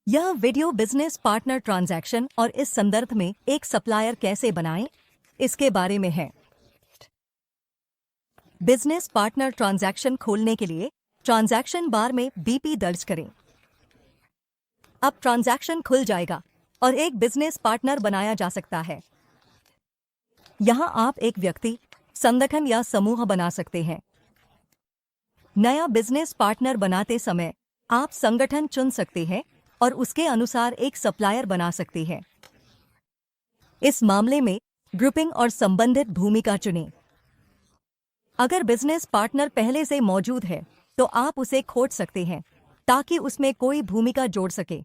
यह video business partner transaction और इस संदर्भ में एक सप्लायर कैसे बनाएं, इसके बारे में है। बिजनेस पार्टनर ट्रांजैक्शन खोलने के लिए ट्रांजैक्शन बार में बीपी दर्ज करें। अब ट्रांजैक्शन खुल जाएगा और एक बिजनेस पार्टनर बनाया जा सकता है। यहां आप एक व्यक्ति, संगठन या समूह बना सकते हैं। नया बिजनेस पार्टनर बनाते समय आप संगठन चुन सकते हैं और उसके अनुसार एक सप्लायर बना सकते हैं। इस मामले में ग्रुपिंग और संबंधित भूमिका चुनें। अगर बिजनेस पार्टनर पहले से मौजूद है तो आप उसे खोज सकते हैं ताकि उसमें कोई भूमिका जोड़ सके।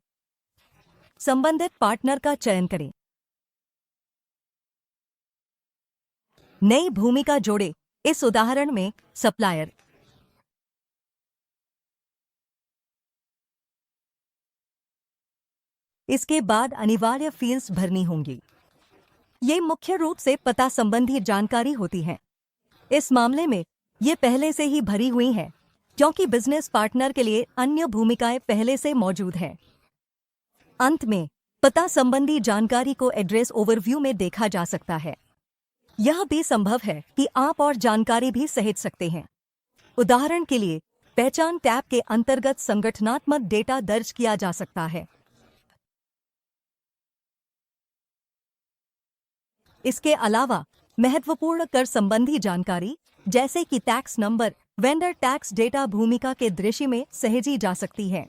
संबंधित पार्टनर का चयन करें। नई भूमिका जोड़े, इस उदाहरण में सप्लायर। इसके बाद अनिवार्य फील्ड्स भरनी होंगी। ये मुख्य रूप से पता संबंधी जानकारी होती है। इस मामले में ये पहले से ही भरी हुई है क्योंकि बिजनेस पार्टनर के लिए अन्य भूमिकाएं पहले से मौजूद हैं। अंत में पता संबंधी जानकारी को एड्रेस ओवरव्यू में देखा जा सकता है। यह भी संभव है कि आप और जानकारी भी सहेज सकते हैं। उदाहरण के लिए पहचान टैब के अंतर्गत संगठनात्मक डेटा दर्ज किया जा सकता है। इसके अलावा महत्वपूर्ण कर संबंधी जानकारी जैसे कि tax number, vendor tax data भूमिका के दृश्य में सहेजी जा सकती है।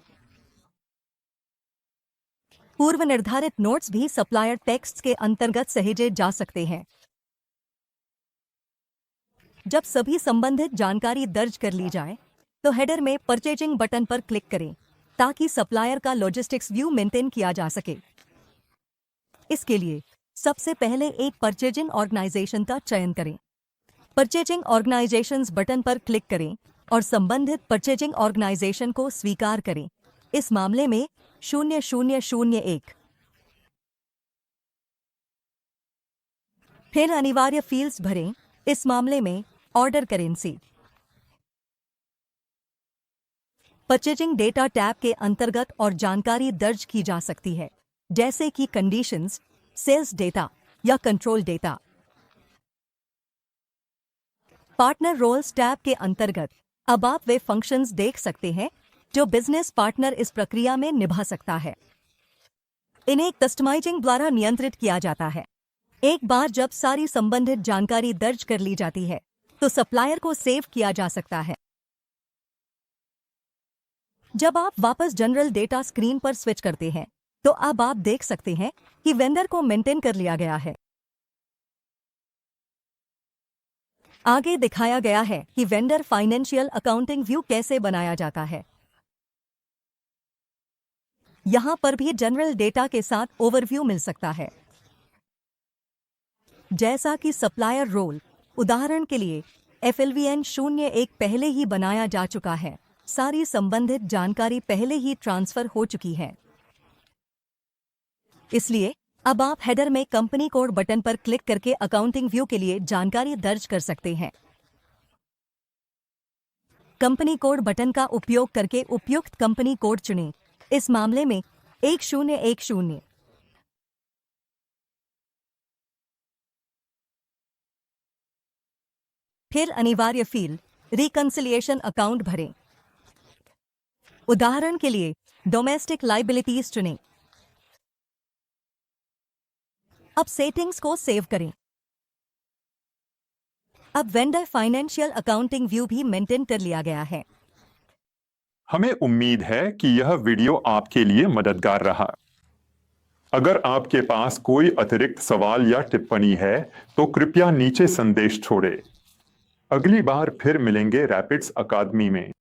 पूर्व निर्धारित नोट्स भी सप्लायर टेक्स्ट के अंतर्गत सहेजे जा सकते हैं। जब सभी संबंधित जानकारी दर्ज कर ली जाए तो हेडर में परचेजिंग बटन पर क्लिक करें ताकि सप्लायर का लॉजिस्टिक्स व्यू मेंटेन किया जा सके। इसके लिए सबसे पहले एक परचेजिंग ऑर्गेनाइजेशन का चयन करें। परचेजिंग ऑर्गेनाइजेशंस बटन पर क्लिक करें और संबंधित परचेजिंग ऑर्गेनाइजेशन को स्वीकार करें। इस मामले में 0001। फिर अनिवार्य फील्ड्स भरें। इस मामले में order currency. Purchasing data tab के अंतर्गत और जानकारी दर्ज की जा सकती है जैसे कि कंडीशंस, सेल्स डेटा या control data. Partner roles tab के अंतर्गत अब आप वे फंक्शंस देख सकते हैं जो बिजनेस पार्टनर इस प्रक्रिया में निभा सकता है। इन्हें कस्टमाइजिंग द्वारा नियंत्रित किया जाता है। एक बार जब सारी संबंधित जानकारी दर्ज कर ली जाती है तो सप्लायर को सेव किया जा सकता है। जब आप वापस जनरल डेटा स्क्रीन पर स्विच करते हैं तो अब आप देख सकते हैं कि वेंडर को मेंटेन कर लिया गया है। आगे दिखाया गया है कि वेंडर फाइनेंशियल अकाउंटिंग व्यू कैसे बनाया जाता है। यहां पर भी जनरल डेटा के साथ ओवरव्यू मिल सकता है जैसा कि सप्लायर रोल। उदाहरण के लिए FLVN 01 पहले ही बनाया जा चुका है। सारी संबंधित जानकारी पहले ही ट्रांसफर हो चुकी है। इसलिए अब आप हेडर में कंपनी कोड बटन पर क्लिक करके अकाउंटिंग व्यू के लिए जानकारी दर्ज कर सकते हैं। कंपनी कोड बटन का उपयोग करके उपयुक्त कंपनी कोड चुनें। इस मामले में 1010। फिर अनिवार्य फील्ड रिकंसिलिएशन अकाउंट भरें। उदाहरण के लिए डोमेस्टिक लायबिलिटीज चुनें। अब सेटिंग्स को सेव करें। अब वेंडर फाइनेंशियल अकाउंटिंग व्यू भी मेंटेन कर लिया गया है। हमें उम्मीद है कि यह वीडियो आपके लिए मददगार रहा। अगर आपके पास कोई अतिरिक्त सवाल या टिप्पणी है तो कृपया नीचे संदेश छोड़ें। अगली बार फिर मिलेंगे रैपिड्स अकादमी में।